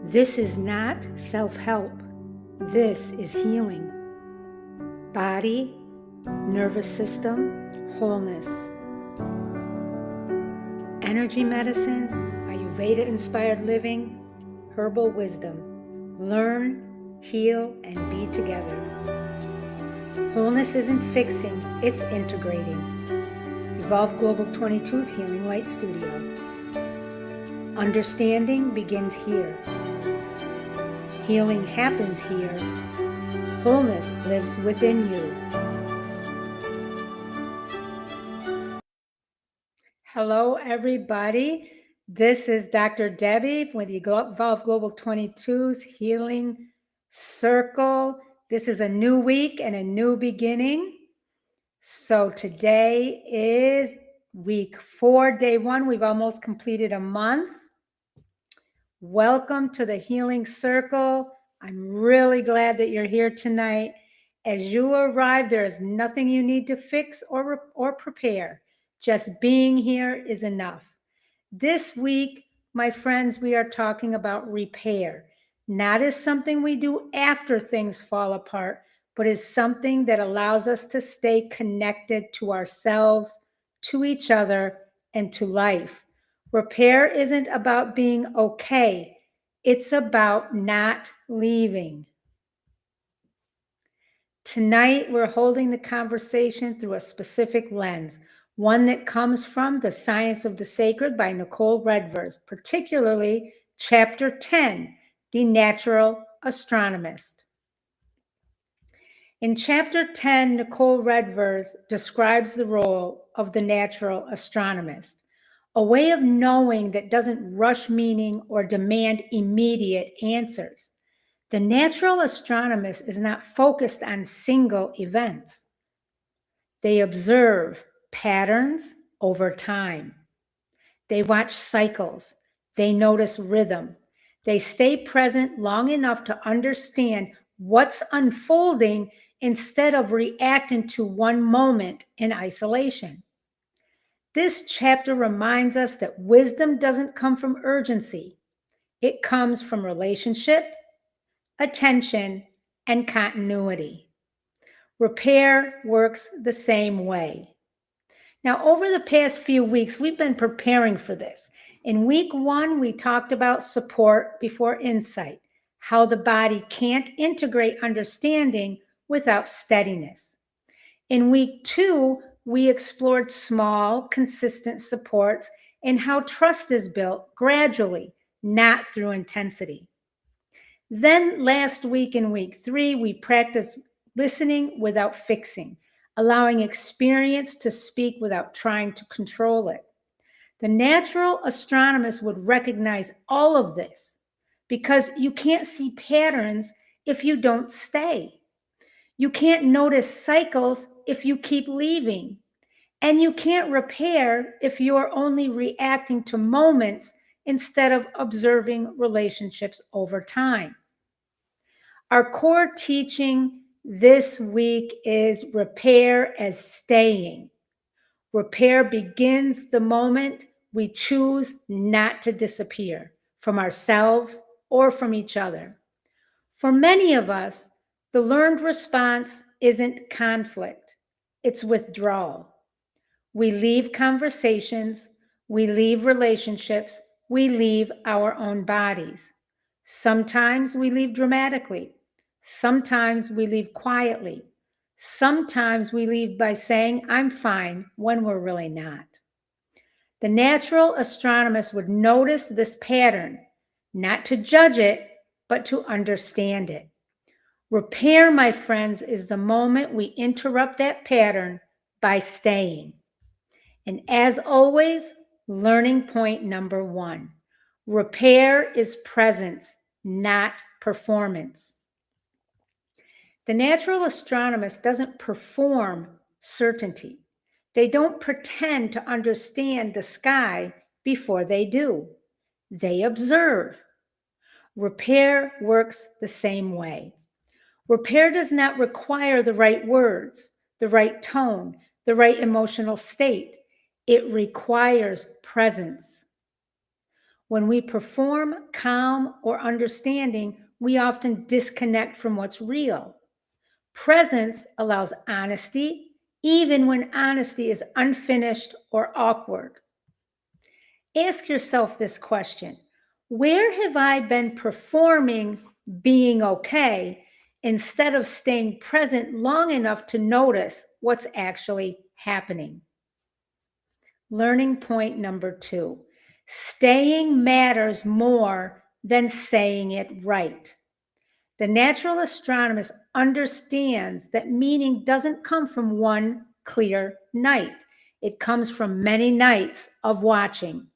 This is not self-help. This is healing. Body, nervous system, wholeness. Energy medicine, Ayurveda-Inspired living, herbal wisdom. Learn, heal, and be together. Wholeness isn't fixing, it's integrating. Evolve Global 22's Healing Light Studio. Understanding begins here. Healing happens here. Wholeness lives within you. Hello, everybody. This is Dr. Debbie with Evolve Global 22's Healing Circle. This is a new week and a new beginning. So today is week 4, day 1. We've almost completed a month. Welcome to the Healing Circle. I'm really glad that you're here tonight. As you arrive, there is nothing you need to fix or prepare. Just being here is enough. This week, my friends, we are talking about repair, not as something we do after things fall apart, but as something that allows us to stay connected to ourselves, to each other, and to life. Repair isn't about being okay. It's about not leaving. Tonight, we're holding the conversation through a specific lens, one that comes from The Science of the Sacred by Nicole Redvers, particularly Chapter 10, The Natural Astronomist. In Chapter 10, Nicole Redvers describes the role of the natural astronomist, a way of knowing that doesn't rush meaning or demand immediate answers. The natural astronomist is not focused on single events. They observe patterns over time. They watch cycles. They notice rhythm. They stay present long enough to understand what's unfolding instead of reacting to one moment in isolation. This chapter reminds us that wisdom doesn't come from urgency. It comes from relationship, attention, and continuity. Repair works the same way. Now, over the past few weeks, we've been preparing for this. In week 1, we talked about support before insight, how the body can't integrate understanding without steadiness. In week 2, we explored small, consistent supports and how trust is built gradually, not through intensity. Then last week in week 3, we practiced listening without fixing, allowing experience to speak without trying to control it. The natural astronomist would recognize all of this because you can't see patterns if you don't stay. You can't notice cycles if you keep leaving. And you can't repair if you are only reacting to moments instead of observing relationships over time. Our core teaching this week is repair as staying. Repair begins the moment we choose not to disappear from ourselves or from each other. For many of us, the learned response isn't conflict, it's withdrawal. We leave conversations, we leave relationships, we leave our own bodies. Sometimes we leave dramatically. Sometimes we leave quietly. Sometimes we leave by saying, I'm fine, when we're really not. The natural astronomist would notice this pattern, not to judge it, but to understand it. Repair, my friends, is the moment we interrupt that pattern by staying. And as always, learning point number 1. Repair is presence, not performance. The natural astronomist doesn't perform certainty. They don't pretend to understand the sky before they do. They observe. Repair works the same way. Repair does not require the right words, the right tone, the right emotional state. It requires presence. When we perform calm or understanding, we often disconnect from what's real. Presence allows honesty, even when honesty is unfinished or awkward. Ask yourself this question: where have I been performing being okay instead of staying present long enough to notice what's actually happening? Learning point number 2: staying matters more than saying it right. The natural astronomist understands that meaning doesn't come from one clear night. It comes from many nights of watching.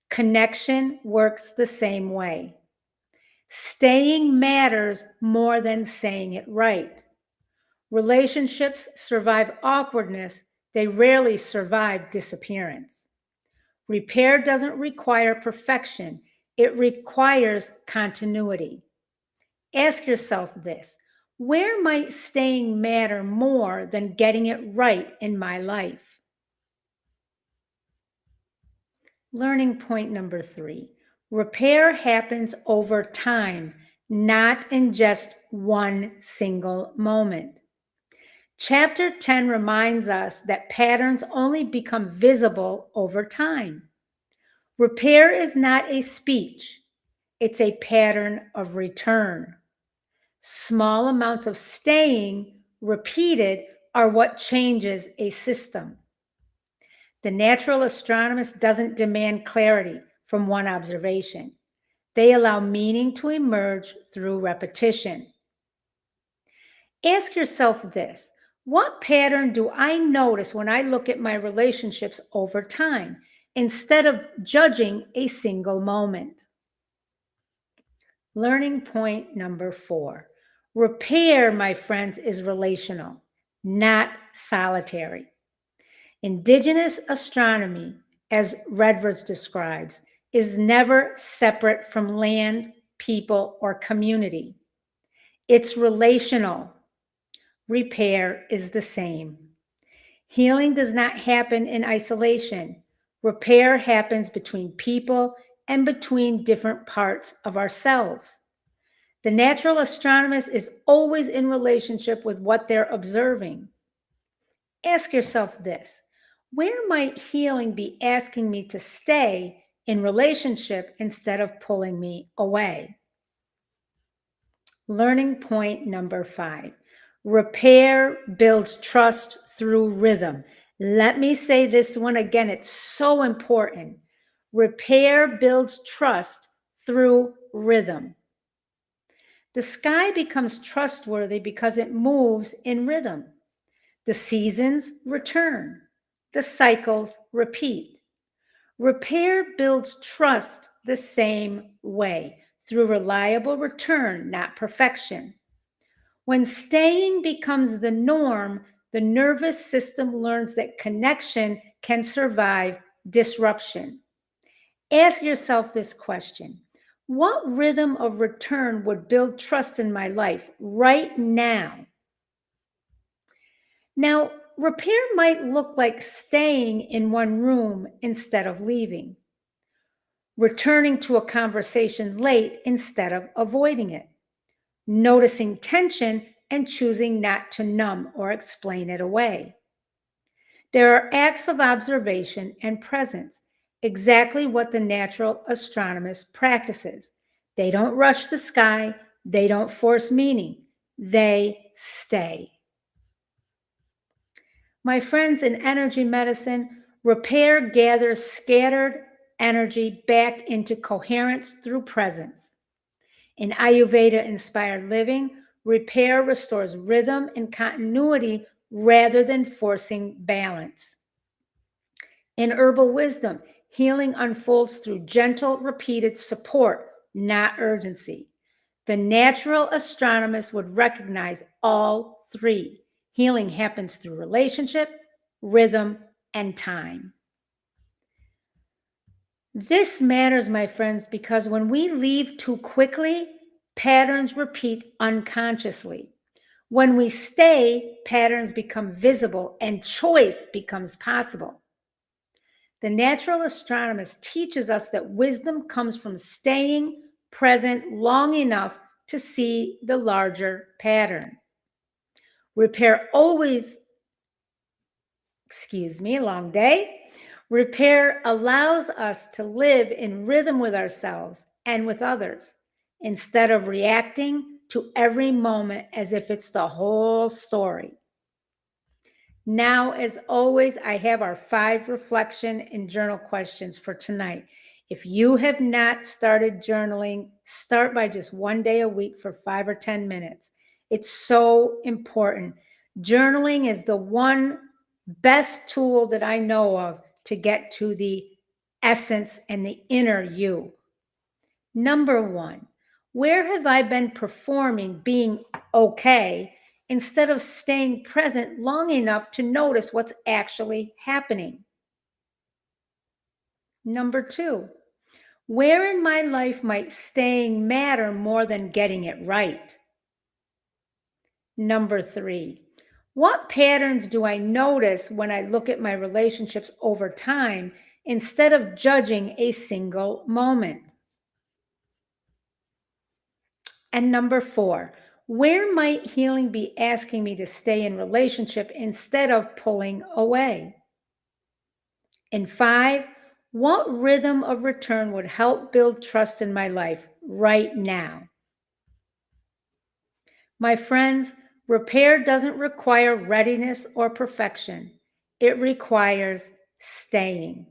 Connection works the same way. Staying matters more than saying it right. Relationships survive awkwardness. They rarely survive disappearance. Repair doesn't require perfection. It requires continuity. Ask yourself this: where might staying matter more than getting it right in my life? Learning point number 3: repair happens over time, not in just one single moment. Chapter 10 reminds us that patterns only become visible over time. Repair is not a speech, it's a pattern of return. Small amounts of staying repeated are what changes a system. The natural astronomist doesn't demand clarity from one observation. They allow meaning to emerge through repetition. Ask yourself this: what pattern do I notice when I look at my relationships over time instead of judging a single moment? Learning point number 4: repair, my friends, is relational, not solitary. Indigenous astronomy, as Redvers describes, is never separate from land, people, or community. It's relational. Repair is the same. Healing does not happen in isolation. Repair happens between people and between different parts of ourselves. The natural astronomist is always in relationship with what they're observing. Ask yourself this: where might healing be asking me to stay in relationship instead of pulling me away? Learning point number 5: repair builds trust through rhythm. Let me say this one again, it's so important. Repair builds trust through rhythm. The sky becomes trustworthy because it moves in rhythm. The seasons return. The cycles repeat. Repair builds trust the same way, through reliable return, not perfection. When staying becomes the norm, the nervous system learns that connection can survive disruption. Ask yourself this question: what rhythm of return would build trust in my life right now? Now, repair might look like staying in one room instead of leaving, returning to a conversation late instead of avoiding it, noticing tension and choosing not to numb or explain it away. There are acts of observation and presence, exactly what the natural astronomist practices. They don't rush the sky, they don't force meaning, they stay. My friends, in energy medicine, repair gathers scattered energy back into coherence through presence. In Ayurveda-inspired living, repair restores rhythm and continuity rather than forcing balance. In herbal wisdom, healing unfolds through gentle, repeated support, not urgency. The natural astronomist would recognize all three. Healing happens through relationship, rhythm, and time. This matters, my friends, because when we leave too quickly, patterns repeat unconsciously. When we stay, patterns become visible and choice becomes possible. The natural astronomist teaches us that wisdom comes from staying present long enough to see the larger pattern. Repair always, long day. Repair allows us to live in rhythm with ourselves and with others instead of reacting to every moment as if it's the whole story. Now, as always, I have our 5 reflection and journal questions for tonight. If you have not started journaling, start by just 1 day a week for 5 or 10 minutes. It's so important. Journaling is the one best tool that I know of to get to the essence and the inner you. Number 1, where have I been performing being okay instead of staying present long enough to notice what's actually happening? Number 2, where in my life might staying matter more than getting it right? Number 3, what patterns do I notice when I look at my relationships over time instead of judging a single moment? And number 4, where might healing be asking me to stay in relationship instead of pulling away? And 5, what rhythm of return would help build trust in my life right now? My friends, repair doesn't require readiness or perfection. It requires staying.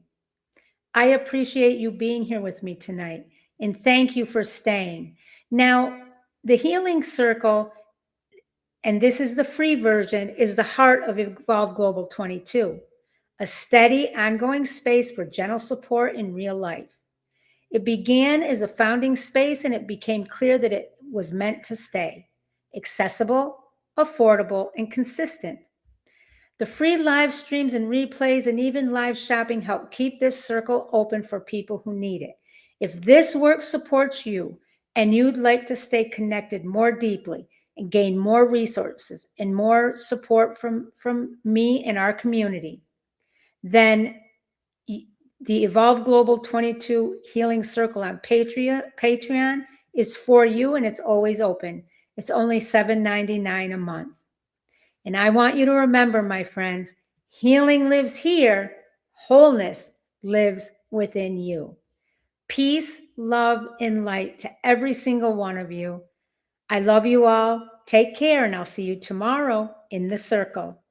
I appreciate you being here with me tonight, and thank you for staying. Now, the Healing Circle, and this is the free version, is the heart of Evolve Global 22, a steady, ongoing space for gentle support in real life. It began as a founding space, and it became clear that it was meant to stay accessible, affordable, and consistent. The free live streams and replays and even live shopping help keep this circle open for people who need it. If this work supports you and you'd like to stay connected more deeply and gain more resources and more support from me and our community, then the Evolve Global 22 Healing Circle on Patreon is for you, and it's always open. It's only $7.99 a month. And I want you to remember, my friends, healing lives here, wholeness lives within you. Peace, love, and light to every single one of you. I love you all. Take care, and I'll see you tomorrow in the circle.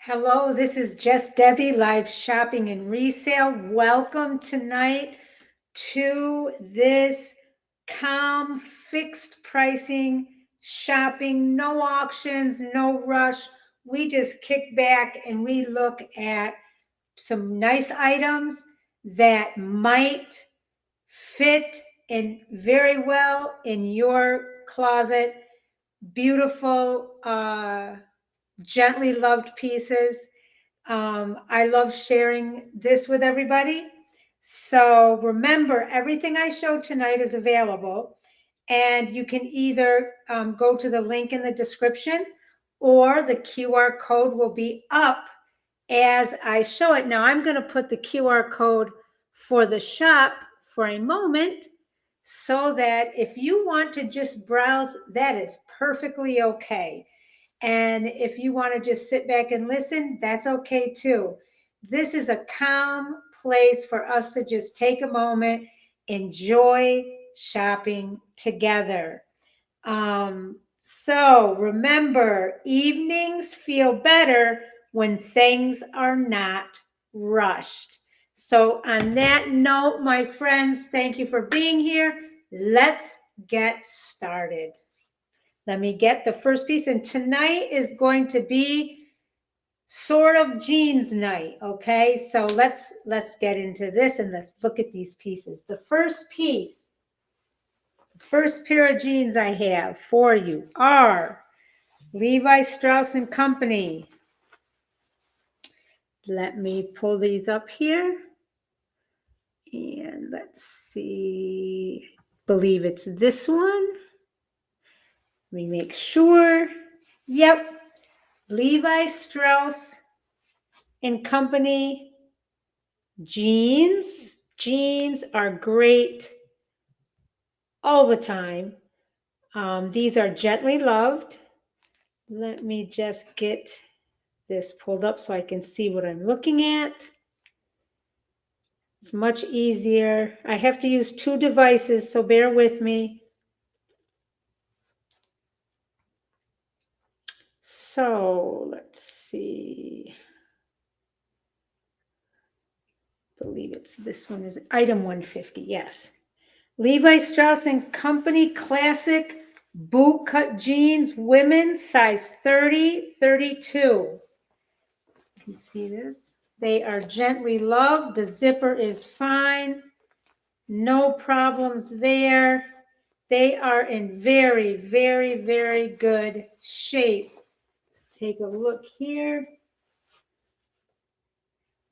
Hello, this is Just Debbie, live shopping and resale. Welcome tonight to this calm, fixed pricing shopping, no auctions, no rush. We just kick back and we look at some nice items that might fit in very well in your closet. Beautiful, gently loved pieces. I love sharing this with everybody. So remember, everything I showed tonight is available, and you can either go to the link in the description, or the QR code will be up as I show it. Now I'm going to put the QR code for the shop for a moment, so that if you want to just browse, that is perfectly okay. And if you want to just sit back and listen, that's okay too. This is a calm place for us to just take a moment, enjoy shopping together. So remember, evenings feel better when things are not rushed. So on that note, my friends, thank you for being here. Let's get started. Let me get the first piece. And tonight is going to be sort of jeans night. Okay, so let's get into this and let's look at these pieces. The first piece, First pair of jeans I have for you are Levi Strauss & Company. Let me pull these up here. And let's see. Believe it's this one. Let me make sure. Yep. Levi Strauss & Company jeans. Jeans are great all the time. These are gently loved. Let me just get this pulled up so I can see what I'm looking at. It's much easier. I have to use two devices, so bear with me. So let's see. I believe it's this one is item 150. Yes. Levi Strauss & Company classic boot cut jeans, women, size 30, 32. You can see this. They are gently loved. The zipper is fine. No problems there. They are in very, very, very good shape. Take a look here.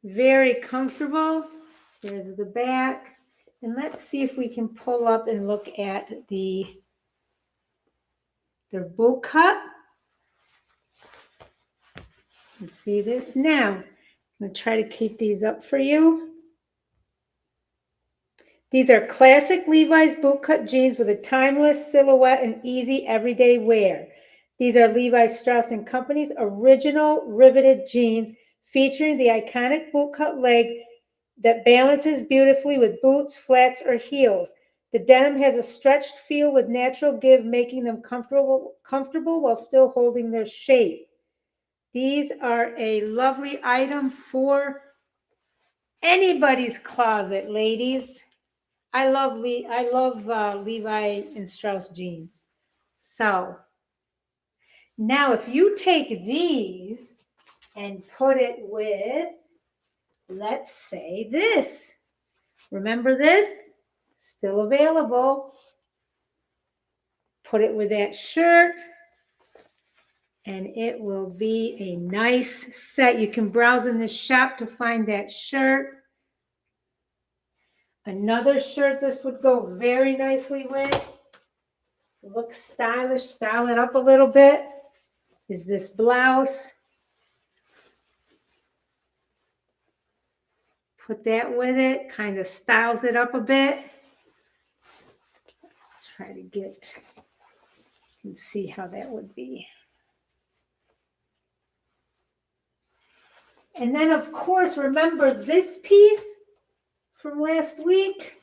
Very comfortable. There's the back. And let's see if we can pull up and look at their boot cut. Let's see this now. I'm going to try to keep these up for you. These are classic Levi's bootcut jeans with a timeless silhouette and easy everyday wear. These are Levi Strauss & Company's original riveted jeans featuring the iconic bootcut leg that balances beautifully with boots, flats, or heels. The denim has a stretched feel with natural give, making them comfortable while still holding their shape. These are a lovely item for anybody's closet, ladies. I love Levi and Strauss jeans. So now if you take these and put it with, let's say this. Remember this? Still available. Put it with that shirt and it will be a nice set. You can browse in the shop to find that shirt. Another shirt this would go very nicely with. Looks stylish, style it up a little bit. Is this blouse. Put that with it, kind of styles it up a bit. Try to get and see how that would be. And then, of course, remember this piece from last week.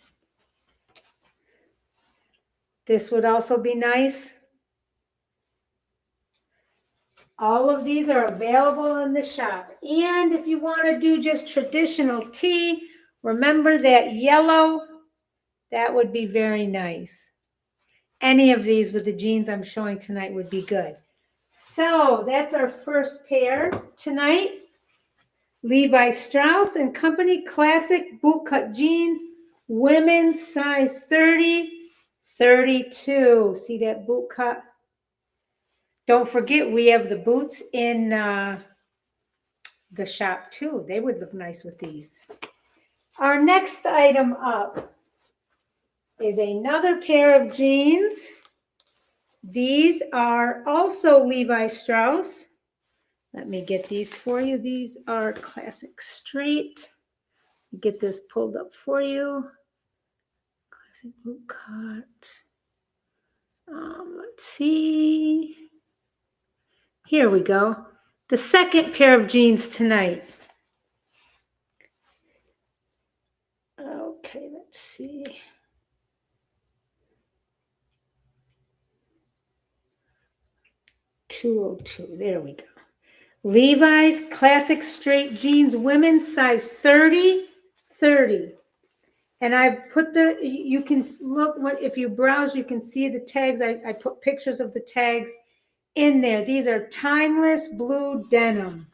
This would also be nice. All of these are available in the shop. And if you want to do just traditional tee, remember that yellow, that would be very nice. Any of these with the jeans I'm showing tonight would be good. So that's our first pair tonight. Levi Strauss & Company classic bootcut jeans, women's size 30, 32. See that boot cut? Don't forget, we have the boots in the shop too. They would look nice with these. Our next item up is another pair of jeans. These are also Levi Strauss. Let me get these for you. These are classic straight. Get this pulled up for you. Classic boot cut. Let's see. Here we go. The second pair of jeans tonight. Okay, let's see. $202. There we go. Levi's classic straight jeans, women's size 30, 30. And I put you can look, if you browse, you can see the tags. I put pictures of the tags in there. These are timeless blue denim.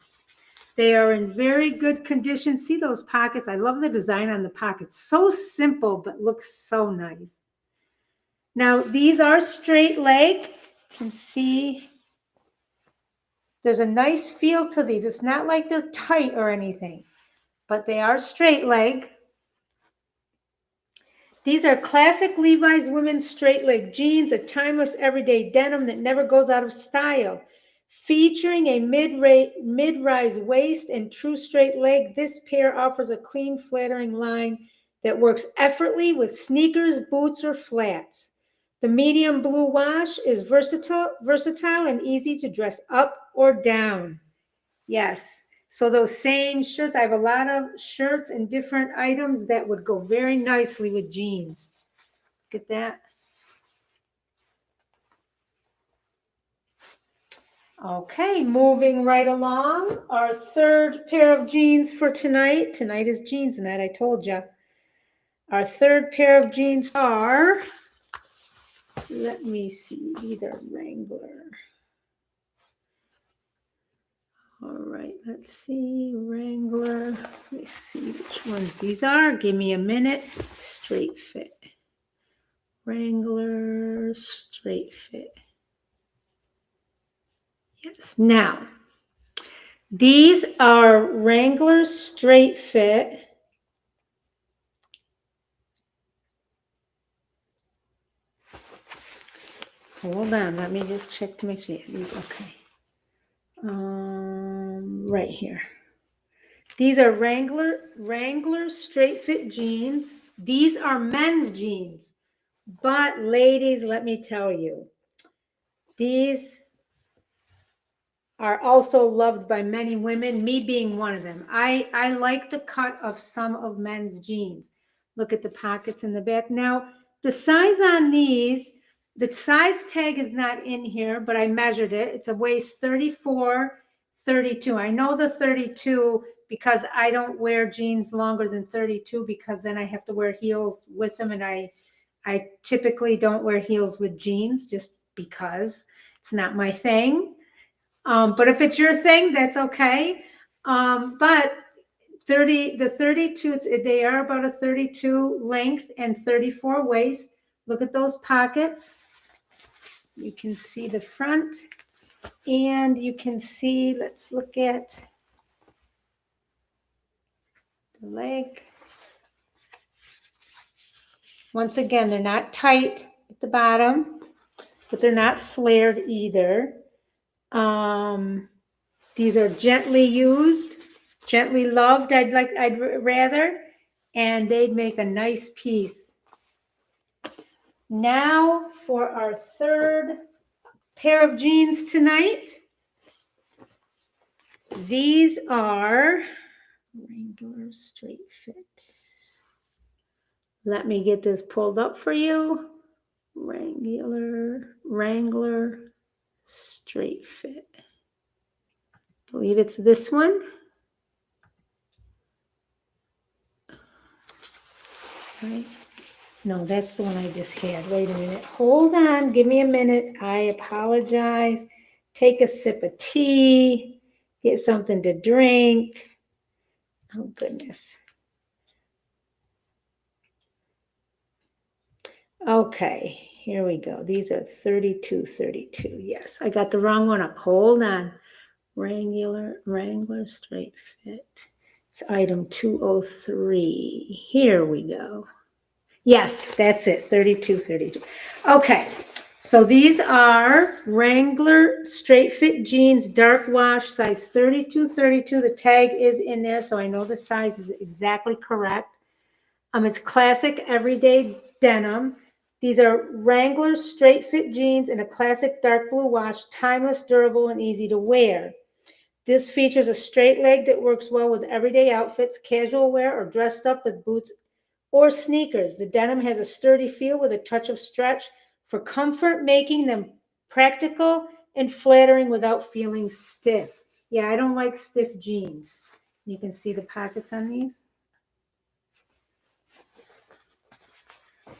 They are in very good condition. See those pockets? I love the design on the pockets. So simple, but looks so nice. Now, these are straight leg. You can see there's a nice feel to these. It's not like they're tight or anything, but they are straight leg. These are classic Levi's women's straight leg jeans, a timeless everyday denim that never goes out of style. Featuring a mid-rise waist and true straight leg, this pair offers a clean, flattering line that works effortlessly with sneakers, boots, or flats. The medium blue wash is versatile and easy to dress up or down. Yes. So those same shirts, I have a lot of shirts and different items that would go very nicely with jeans. Look at that. Okay, moving right along. Our third pair of jeans for tonight. Tonight is jeans night, I told you. Our third pair of jeans are, let me see, these are Wrangler. All right, let's see, Wrangler. Let me see which ones these are. Give me a minute. Straight fit. Wrangler straight fit. Yes. Now, these are Wrangler straight fit. Hold on, let me just check to make sure these okay. Right here. These are Wrangler straight fit jeans. These are men's jeans. But ladies, let me tell you, these are also loved by many women, me being one of them. I like the cut of some of men's jeans. Look at the pockets in the back. Now, the size on these, the size tag is not in here, but I measured it. It's a waist 34, 32. I know the 32 because I don't wear jeans longer than 32 because then I have to wear heels with them, and I typically don't wear heels with jeans just because it's not my thing. But if it's your thing, that's okay. But the 32, they are about a 32 length and 34 waist. Look at those pockets. You can see the front, and you can see, let's look at the leg. Once again, they're not tight at the bottom, but they're not flared either. These are gently used, gently loved, I'd rather, and they'd make a nice piece. Now for our third pair of jeans tonight. These are Wrangler straight fit. Let me get this pulled up for you. Wrangler straight fit. I believe it's this one. Right. No, that's the one I just had. Wait a minute. Hold on. Give me a minute. I apologize. Take a sip of tea. Get something to drink. Oh, goodness. Okay, here we go. These are 32. Yes, I got the wrong one up. Hold on. Wrangler straight fit. It's item 203. Here we go. Yes, that's it. 32. Okay, so these are Wrangler straight fit jeans, dark wash, size 32. The tag is in there, so I know the size is exactly correct. It's classic everyday denim. These are Wrangler straight fit jeans in a classic dark blue wash, timeless, durable, and easy to wear. This features a straight leg that works well with everyday outfits, casual wear, or dressed up with boots or sneakers. The denim has a sturdy feel with a touch of stretch for comfort, making them practical and flattering without feeling stiff. Yeah, I don't like stiff jeans. You can see the pockets on these.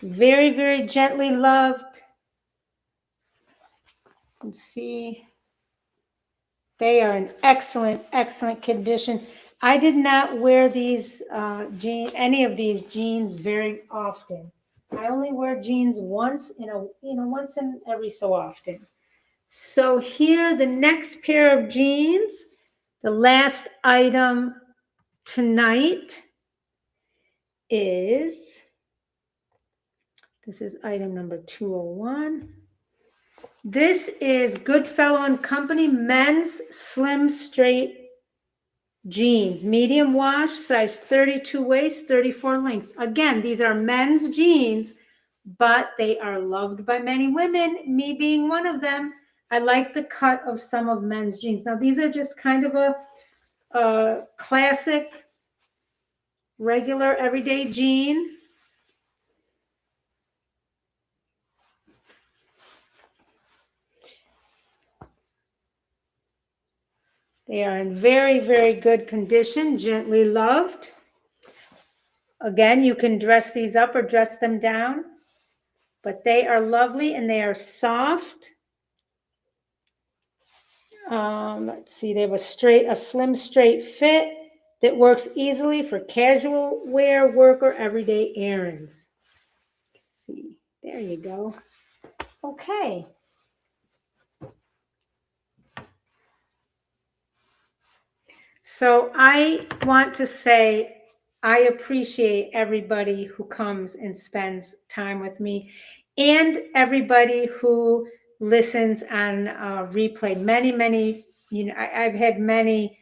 Very, very gently loved. You can see they are in excellent condition. I did not wear these any of these jeans very often. I I only wear jeans once once in every so often. So here, the next pair of jeans, the last item tonight is, this is item number 201. This is Goodfellow and Company men's slim straight jeans, medium wash, size 32 waist, 34 length. Again, these are men's jeans, but they are loved by many women, me being one of them. I like the cut of some of men's jeans. Now, these are just kind of a classic, regular, everyday jean. They are in very, very good condition, gently loved. Again, you can dress these up or dress them down, but they are lovely and they are soft. Let's see, they have a slim, straight fit that works easily for casual wear, work, or everyday errands. Let's see, there you go. Okay. So I want to say I appreciate everybody who comes and spends time with me and everybody who listens on replay. Many, I've had many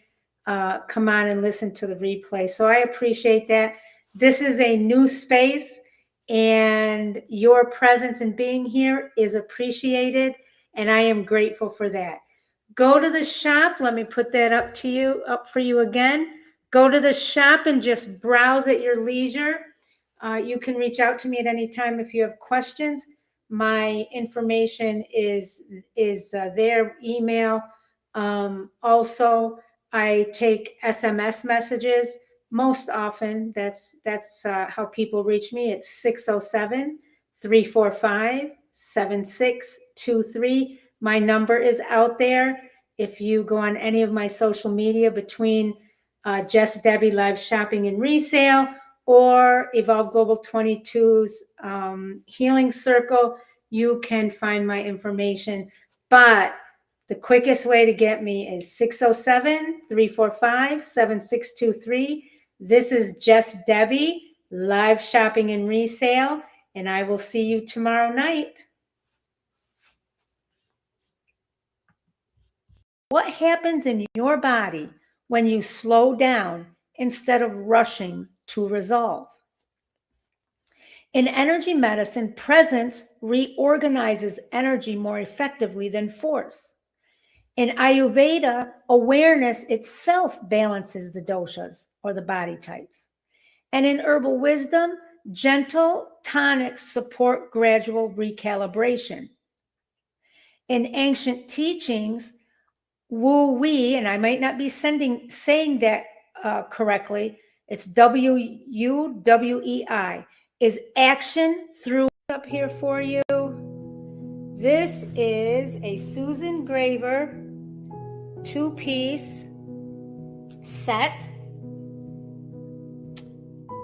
come on and listen to the replay. So I appreciate that. This is a new space and your presence and being here is appreciated. And I am grateful for that. Go to the shop. Let me put that up for you again. Go to the shop and just browse at your leisure. You can reach out to me at any time if you have questions. My information is there, email. Also, I take SMS messages most often. That's how people reach me. It's 607-345-7623. My number is out there. If you go on any of my social media between Jess Debbie Live Shopping and Resale or Evolve Global 22's Healing Circle, you can find my information. But the quickest way to get me is 607-345-7623. This is Jess Debbie Live Shopping and Resale, and I will see you tomorrow night. What happens in your body when you slow down instead of rushing to resolve? In energy medicine, presence reorganizes energy more effectively than force. In Ayurveda, awareness itself balances the doshas, or the body types. And in herbal wisdom, gentle tonics support gradual recalibration. In ancient teachings, Wu-wei, and I might not be saying that correctly, it's W-U-W-E-I, is action through. Up here for you. This is a Susan Graver 2-piece set.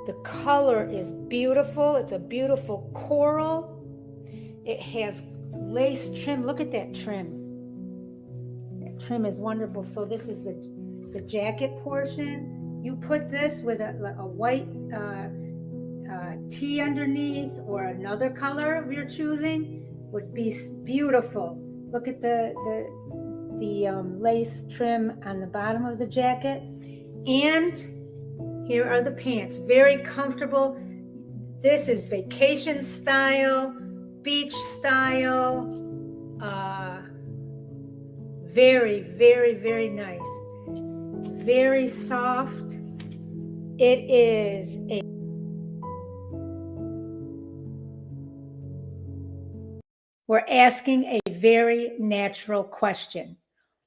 The color is beautiful. It's a beautiful coral. It has lace trim. Look at that trim. That trim is wonderful. So this is the jacket portion. You put this with a white tee underneath or another color of your choosing, would be beautiful. Look at the lace trim on the bottom of the jacket. And here are the pants. Very comfortable. This is vacation style, beach style. Very, very, very nice. Very soft. It is a We're asking a very natural question.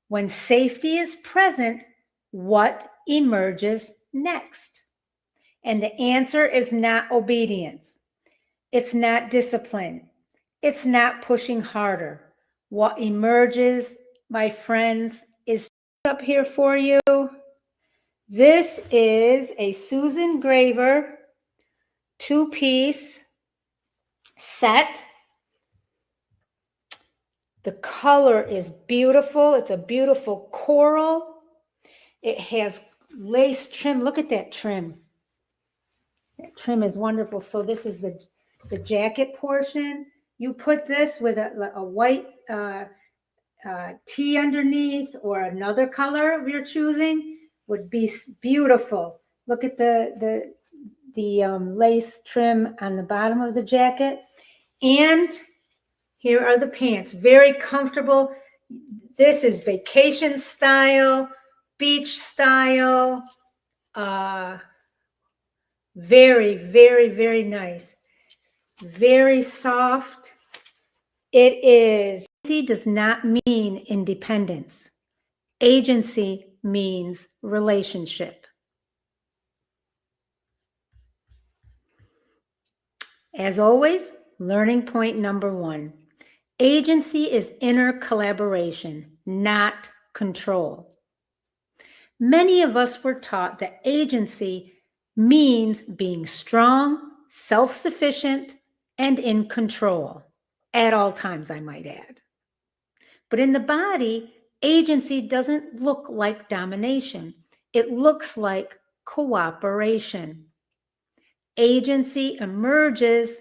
When safety is present, what emerges next? And the answer is not obedience. It's not discipline. It's not pushing harder. What emerges, my friends, is up here for you. This is a Susan Graver 2-piece set. The color is beautiful. It's a beautiful coral. It has lace trim. Look at that trim. That trim is wonderful. So this is the jacket portion. You put this with a white tee underneath, or another color of your choosing, would be beautiful. Look at the lace trim on the bottom of the jacket. And here are the pants. Very comfortable. This is vacation style, beach style. Very, very, very nice. Very soft. Agency does not mean independence. Agency means relationship. As always, learning point number 1. Agency is inner collaboration, not control. Many of us were taught that agency means being strong, self-sufficient, and in control. At all times, I might add. But in the body, agency doesn't look like domination. It looks like cooperation. Agency emerges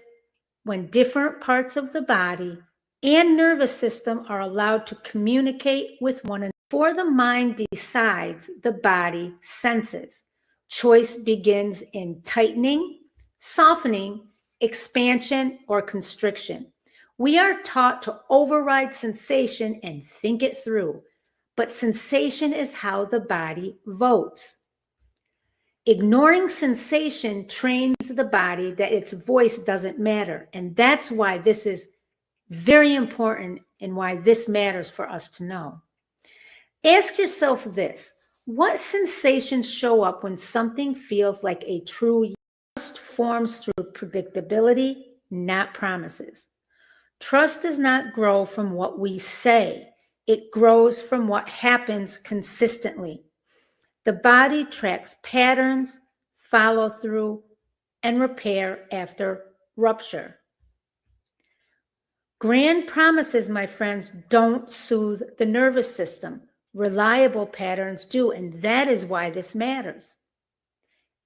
when different parts of the body and nervous system are allowed to communicate with one another. Before the mind decides, the body senses. Choice begins in tightening, softening, expansion, or constriction. We are taught to override sensation and think it through, but sensation is how the body votes. Ignoring sensation trains the body that its voice doesn't matter, and that's why this is very important and why this matters for us to know. Ask yourself this: what sensations show up when something feels like a true trust forms through predictability, not promises. Trust does not grow from what we say. It grows from what happens consistently. The body tracks patterns, follow through, and repair after rupture. Grand promises, my friends, don't soothe the nervous system. Reliable patterns do, and that is why this matters.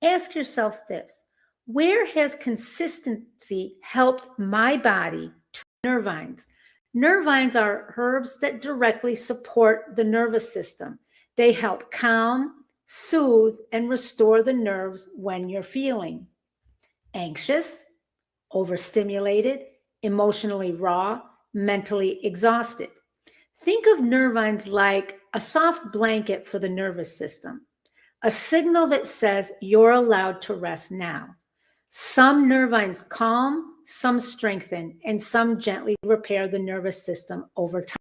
Ask yourself this: where has consistency helped my body? Nervines. Nervines are herbs that directly support the nervous system. They help calm, soothe, and restore the nerves when you're feeling anxious, overstimulated, emotionally raw, mentally exhausted. Think of nervines like a soft blanket for the nervous system, a signal that says you're allowed to rest now. Some nervines calm, some strengthen, and some gently repair the nervous system over time.